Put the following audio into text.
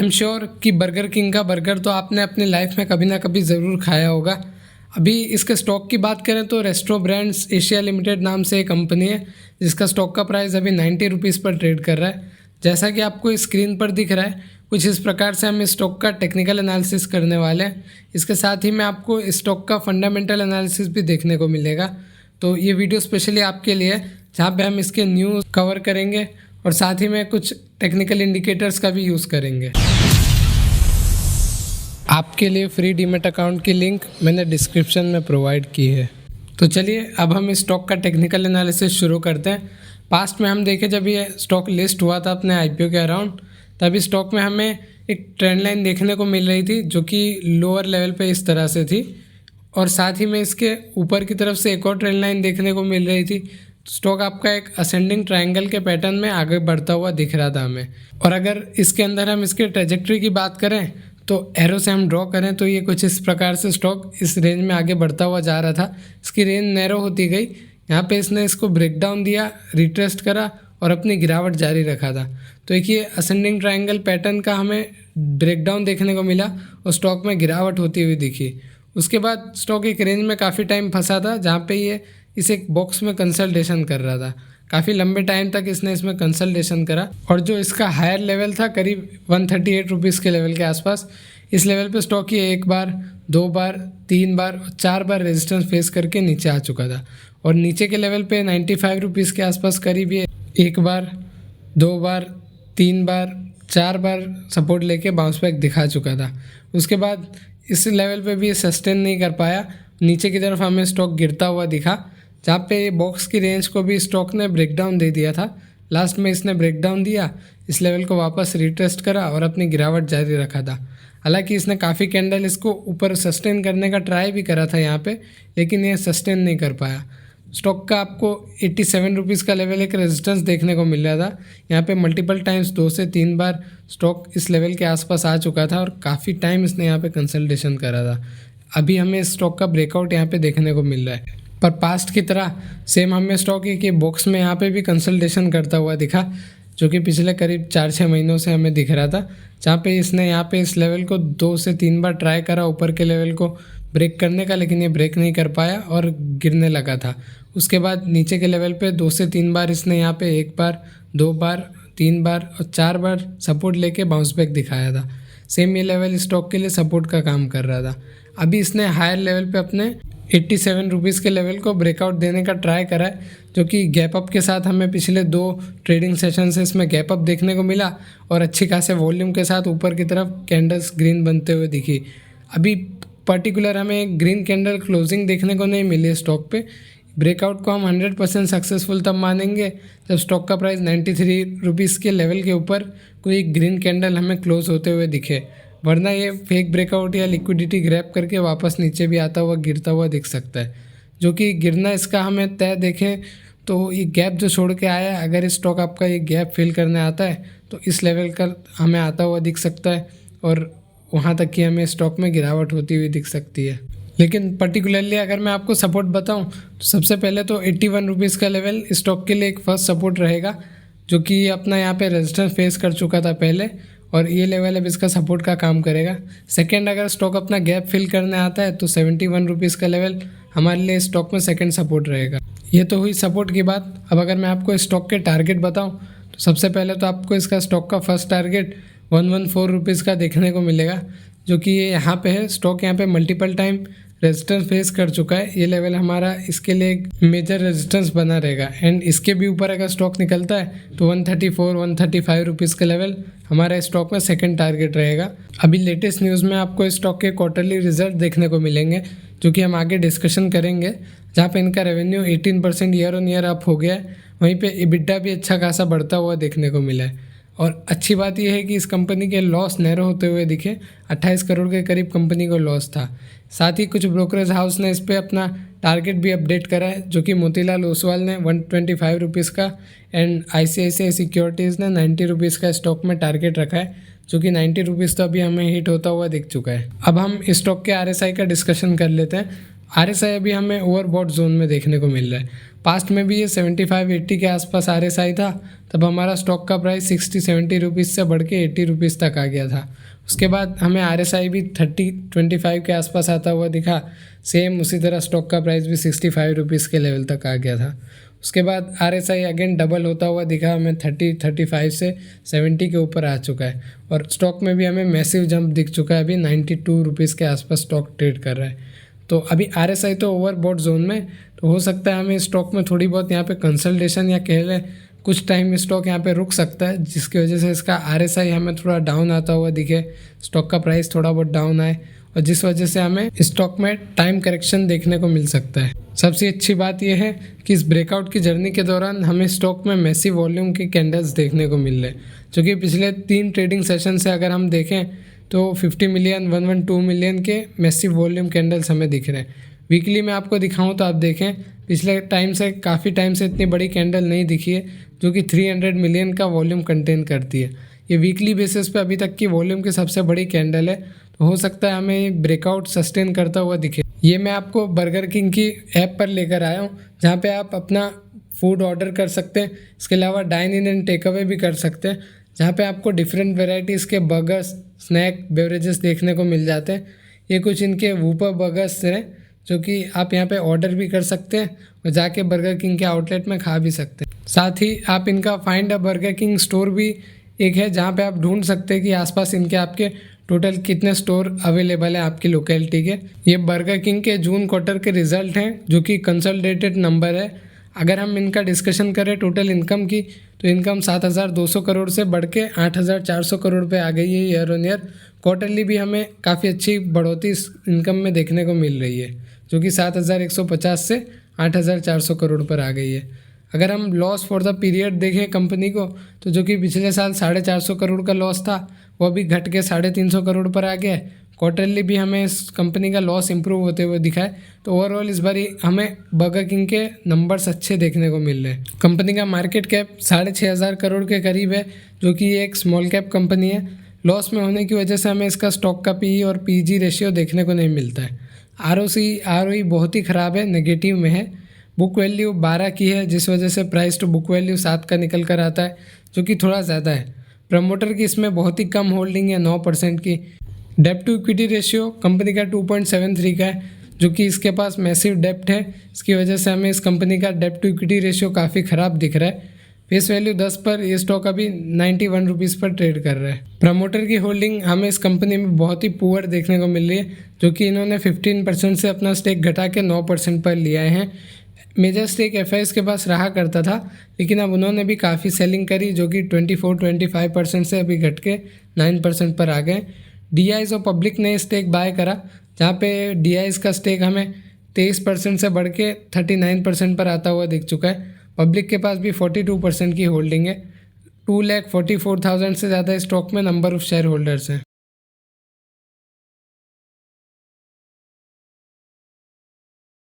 Am sure कि burger king का burger तो आपने अपनी लाइफ में कभी ना कभी ज़रूर खाया होगा। अभी इसके स्टॉक की बात करें तो रेस्टो ब्रांड्स एशिया लिमिटेड नाम से एक कंपनी है जिसका स्टॉक का प्राइस अभी 90 रुपीज़ पर ट्रेड कर रहा है। जैसा कि आपको स्क्रीन पर दिख रहा है, कुछ इस प्रकार से हम इस स्टॉक का टेक्निकल एनालिसिस करने वाले हैं। इसके साथ ही में आपको इस स्टॉक का फंडामेंटल एनालिसिस भी देखने को मिलेगा। तो ये वीडियो स्पेशली आपके लिए है, जहाँ पे हम इसके न्यूज़ कवर करेंगे और साथ ही में कुछ टेक्निकल इंडिकेटर्स का भी यूज़ करेंगे। आपके लिए फ्री डीमेट अकाउंट की लिंक मैंने डिस्क्रिप्शन में प्रोवाइड की है। तो चलिए अब हम इस स्टॉक का टेक्निकल एनालिसिस शुरू करते हैं। पास्ट में हम देखें, जब ये स्टॉक लिस्ट हुआ था अपने आईपीओ के अराउंड, तभी स्टॉक में हमें एक ट्रेंड लाइन देखने को मिल रही थी जो कि लोअर लेवल पे इस तरह से थी, और साथ ही में इसके ऊपर की तरफ से एक और ट्रेंड लाइन देखने को मिल रही थी। स्टॉक आपका एक असेंडिंग ट्रायंगल के पैटर्न में आगे बढ़ता हुआ दिख रहा था हमें। और अगर इसके अंदर हम इसके ट्रेजेक्ट्री की बात करें तो एरो से हम ड्रॉ करें तो ये कुछ इस प्रकार से स्टॉक इस रेंज में आगे बढ़ता हुआ जा रहा था। इसकी रेंज नैरो होती गई, यहाँ पे इसने इसको ब्रेक डाउन दिया, रिट्रेस्ट करा और अपनी गिरावट जारी रखा था। तो एक ये असेंडिंग ट्रायंगल पैटर्न का हमें ब्रेक डाउन देखने को मिला और स्टॉक में गिरावट होती हुई दिखी। उसके बाद स्टॉक एक रेंज में काफ़ी टाइम फंसा था, जहाँ पे ये इस एक बॉक्स में कंसल्टेशन कर रहा था। काफ़ी लंबे टाइम तक इसने इसमें कंसल्टेशन करा और जो इसका हायर लेवल था करीब 138 रुपीज़ के लेवल के आसपास, इस लेवल पे स्टॉक ये एक बार, दो बार, तीन बार और चार बार रेजिस्टेंस फेस करके नीचे आ चुका था। और नीचे के लेवल पे 95 रुपीज़ के आसपास करीब ये एक बार, दो बार, तीन बार, चार बार सपोर्ट लेके बाउंस बैक दिखा चुका था। उसके बाद इस लेवल पे भी ये सस्टेन नहीं कर पाया, नीचे की तरफ हमें स्टॉक गिरता हुआ दिखा, जहाँ पे बॉक्स की रेंज को भी स्टॉक ने ब्रेक डाउन दे दिया था। लास्ट में इसने ब्रेक डाउन दिया, इस लेवल को वापस रिटेस्ट करा और अपनी गिरावट जारी रखा था। हालांकि इसने काफ़ी कैंडल इसको ऊपर सस्टेन करने का ट्राई भी करा था यहाँ पे, लेकिन ये सस्टेन नहीं कर पाया। स्टॉक का आपको 87 रुपीज़ का लेवल एक रेजिस्टेंस देखने को मिल रहा था। यहाँ पे मल्टीपल टाइम्स 2 से 3 बार स्टॉक इस लेवल के आसपास आ चुका था और काफ़ी टाइम इसने यहाँ पे कंसल्टेशन करा था। अभी हमें इस स्टॉक का ब्रेकआउट यहाँ पे देखने को मिल रहा है, पर पास्ट की तरह सेम हमें स्टॉक एक बॉक्स में यहाँ पे भी कंसल्टेशन करता हुआ दिखा, जो कि पिछले करीब 4-6 महीनों से हमें दिख रहा था। जहाँ पे इसने यहाँ पे इस लेवल को 2 से 3 बार ट्राई करा ऊपर के लेवल को ब्रेक करने का, लेकिन ये ब्रेक नहीं कर पाया और गिरने लगा था। उसके बाद नीचे के लेवल पे 2 से 3 बार इसने यहाँ पे एक बार, दो बार, तीन बार और चार बार सपोर्ट लेके बाउंस बैक दिखाया था। सेम ये लेवल स्टॉक के लिए सपोर्ट का काम कर रहा था। अभी इसने हायर लेवल पे अपने 87 रुपीज़ के लेवल को ब्रेकआउट देने का ट्राई करा है, जो कि गैप अप के साथ हमें पिछले 2 ट्रेडिंग सेशन से इसमें गैप अप देखने को मिला और अच्छी खासे वॉल्यूम के साथ ऊपर की तरफ कैंडल्स ग्रीन बनते हुए दिखी। अभी पर्टिकुलर हमें ग्रीन कैंडल क्लोजिंग देखने को नहीं मिली है स्टॉक पे। ब्रेकआउट को हम 100% सक्सेसफुल तब मानेंगे जब स्टॉक का प्राइस 93 रुपीज़ के लेवल के ऊपर कोई ग्रीन कैंडल हमें क्लोज होते हुए दिखे, वरना ये फेक ब्रेकआउट या लिक्विडिटी ग्रैब करके वापस नीचे भी आता हुआ गिरता हुआ दिख सकता है। जो कि गिरना इसका हमें तय देखें तो ये गैप जो छोड़ के आया है, अगर इस स्टॉक आपका ये गैप फिल करने आता है तो इस लेवल का हमें आता हुआ दिख सकता है और वहाँ तक कि हमें स्टॉक में गिरावट होती हुई दिख सकती है। लेकिन पर्टिकुलरली अगर मैं आपको सपोर्ट बताऊं तो सबसे पहले तो 81 रुपीज़ का लेवल स्टॉक के लिए एक फर्स्ट सपोर्ट रहेगा, जो कि अपना यहाँ पे रेजिस्टेंस फेस कर चुका था पहले, और ये लेवल अब इसका सपोर्ट का काम करेगा। सेकंड, अगर स्टॉक अपना गैप फिल करने आता है तो 71 रुपीज़ का लेवल हमारे लिए स्टॉक में सेकंड सपोर्ट रहेगा। ये तो हुई सपोर्ट की बात। अब अगर मैं आपको स्टॉक के टारगेट बताऊं तो सबसे पहले तो आपको इसका स्टॉक का फर्स्ट टारगेट 114 रुपीज़ का देखने को मिलेगा, जो कि ये यहाँ पे है। स्टॉक यहाँ पे मल्टीपल टाइम रेजिस्टेंस फेस कर चुका है, ये लेवल हमारा इसके लिए एक मेजर रेजिस्टेंस बना रहेगा। एंड इसके भी ऊपर अगर स्टॉक निकलता है तो 135 रुपीज़ का लेवल हमारा स्टॉक में सेकंड टारगेट रहेगा। अभी लेटेस्ट न्यूज़ में आपको स्टॉक के क्वार्टरली रिजल्ट देखने को मिलेंगे, जो कि हम आगे डिस्कशन करेंगे, जहाँ पे इनका revenue 18% year on year up हो गया है। वहीं पे EBITDA भी अच्छा खासा बढ़ता हुआ देखने को मिला है। और अच्छी बात यह है कि इस कंपनी के लॉस नैरो होते हुए दिखे, 28 करोड़ के करीब कंपनी को लॉस था। साथ ही कुछ ब्रोकरेज हाउस ने इस पे अपना टारगेट भी अपडेट करा है, जो कि मोतीलाल ओसवाल ने 125 रुपीज़ का एंड ICICI सिक्योरिटीज़ ने 90 रुपीज़ का स्टॉक में टारगेट रखा है, जो कि 90 रुपीज़ तो अभी हमें हिट होता हुआ दिख चुका है। अब हम स्टॉक के RSI का डिस्कशन कर लेते हैं। RSI अभी हमें ओवरबॉट जोन में देखने को मिल रहा है। पास्ट में भी ये 75-80 के आसपास RSI था, तब हमारा स्टॉक का प्राइस 60-70 रुपीज़ से बढ़ के 80 रुपीज़ तक आ गया था। उसके बाद हमें RSI भी 30-25 के आसपास आता हुआ दिखा। सेम उसी तरह स्टॉक का प्राइस भी 65 रुपीज़ के लेवल तक आ गया था। उसके बाद RSI अगेन डबल होता हुआ दिखा, हमें 30-35 से 70 के ऊपर आ चुका है और स्टॉक में भी हमें मैसिव जंप दिख चुका है। अभी 92 रुपीज़ के आसपास स्टॉक ट्रेड कर रहा है। तो अभी RSI तो ओवरबॉट जोन में, तो हो सकता है हमें स्टॉक में थोड़ी बहुत यहाँ पे कंसल्टेशन या कह लें कुछ टाइम स्टॉक यहाँ पे रुक सकता है, जिसकी वजह से इसका RSI हमें थोड़ा डाउन आता हुआ दिखे, स्टॉक का प्राइस थोड़ा बहुत डाउन आए और जिस वजह से हमें स्टॉक में टाइम करेक्शन देखने को मिल सकता है। सबसे अच्छी बात यह है कि इस ब्रेकआउट की जर्नी के दौरान हमें स्टॉक में मैसिव वॉल्यूम के कैंडल्स देखने को मिल रहे हैं, जो कि पिछले 3 ट्रेडिंग सेशन से अगर हम देखें तो 50 मिलियन 112 मिलियन के मैसिव वॉल्यूम कैंडल्स हमें दिख रहे हैं। वीकली में आपको दिखाऊं तो आप देखें पिछले टाइम से काफ़ी टाइम से इतनी बड़ी कैंडल नहीं दिखी है, जो कि 300 मिलियन का वॉल्यूम कंटेन करती है। ये वीकली बेसिस पे अभी तक की वॉल्यूम की सबसे बड़ी कैंडल है, तो हो सकता है हमें ब्रेकआउट सस्टेन करता हुआ दिखे। ये मैं आपको बर्गर किंग की ऐप पर लेकर आया हूँ, जहाँ पे आप अपना फूड ऑर्डर कर सकते हैं। इसके अलावा dine in and take away भी कर सकते हैं, जहाँ पे आपको डिफरेंट वेराइटीज़ के बर्गर्स, स्नैक, बेवरेजेस देखने को मिल जाते हैं। ये कुछ इनके वूपर बर्गर्स हैं, जो कि आप यहाँ पे ऑर्डर भी कर सकते हैं और जाके बर्गर किंग के आउटलेट में खा भी सकते हैं। साथ ही आप इनका find a burger king store भी एक है, जहाँ पे आप ढूंढ सकते हैं कि आसपास इनके आपके टोटल कितने स्टोर अवेलेबल हैं आपकी लोकेलिटी के। ये बर्गर किंग के जून क्वार्टर के रिजल्ट हैं, जो कि कंसोलिडेटेड नंबर है। अगर हम इनका डिस्कशन करें टोटल इनकम की, तो इनकम 7,200 करोड़ से बढ़ के 8,400 करोड़ पे आ गई है ईयर ऑन ईयर। क्वार्टरली भी हमें काफ़ी अच्छी बढ़ोतरी इस इनकम में देखने को मिल रही है, जो कि 7,150 से 8,400 करोड़ पर आ गई है। अगर हम लॉस फॉर द पीरियड देखें कंपनी को, तो जो कि पिछले साल 450 करोड़ का लॉस था, वो भी घट के 350 करोड़ पर आ गया है। क्वार्टरली भी हमें इस कंपनी का लॉस इंप्रूव होते हुए दिखा है। तो ओवरऑल इस बार हमें बर्गर किंग के नंबर्स अच्छे देखने को मिल रहे हैं। कंपनी का मार्केट कैप 6,500 करोड़ के करीब है, जो कि एक स्मॉल कैप कंपनी है। लॉस में होने की वजह से हमें इसका स्टॉक का PE और PG रेशियो देखने को नहीं मिलता है। ROE बहुत ही ख़राब है, नेगेटिव में है। बुक वैल्यू 12 की है, जिस वजह से प्राइस टू बुक वैल्यू 7 का निकल कर आता है, जो कि थोड़ा ज़्यादा है। प्रमोटर की इसमें बहुत ही कम होल्डिंग है, 9% की। डेप्ट टू इक्विटी रेशियो कंपनी का 2.73 का है, जो कि इसके पास मैसिव डेप्ट है। इसकी वजह से हमें इस कंपनी का डेप्ट टू इक्विटी रेशियो काफ़ी ख़राब दिख रहा है। फेस वैल्यू 10 पर ये स्टॉक अभी 91 रुपीज़ पर ट्रेड कर रहा है। प्रमोटर की होल्डिंग हमें इस कंपनी में बहुत ही पुअर देखने को मिल रही है, जो कि इन्होंने 15% से अपना स्टेक घटा के 9% पर लिया है। मेजर स्टेक FIs के पास रहा करता था, लेकिन अब उन्होंने भी काफ़ी सेलिंग करी, जो कि 24-25% से अभी घट के 9% पर आ गए। DIs और पब्लिक ने स्टेक बाय करा, जहाँ पे DIs का स्टेक हमें 23% से बढ़ के 39% पर आता हुआ दिख चुका है। पब्लिक के पास भी 42% की होल्डिंग है। 2,44,000 से ज़्यादा स्टॉक में नंबर ऑफ शेयर होल्डर्स हैं।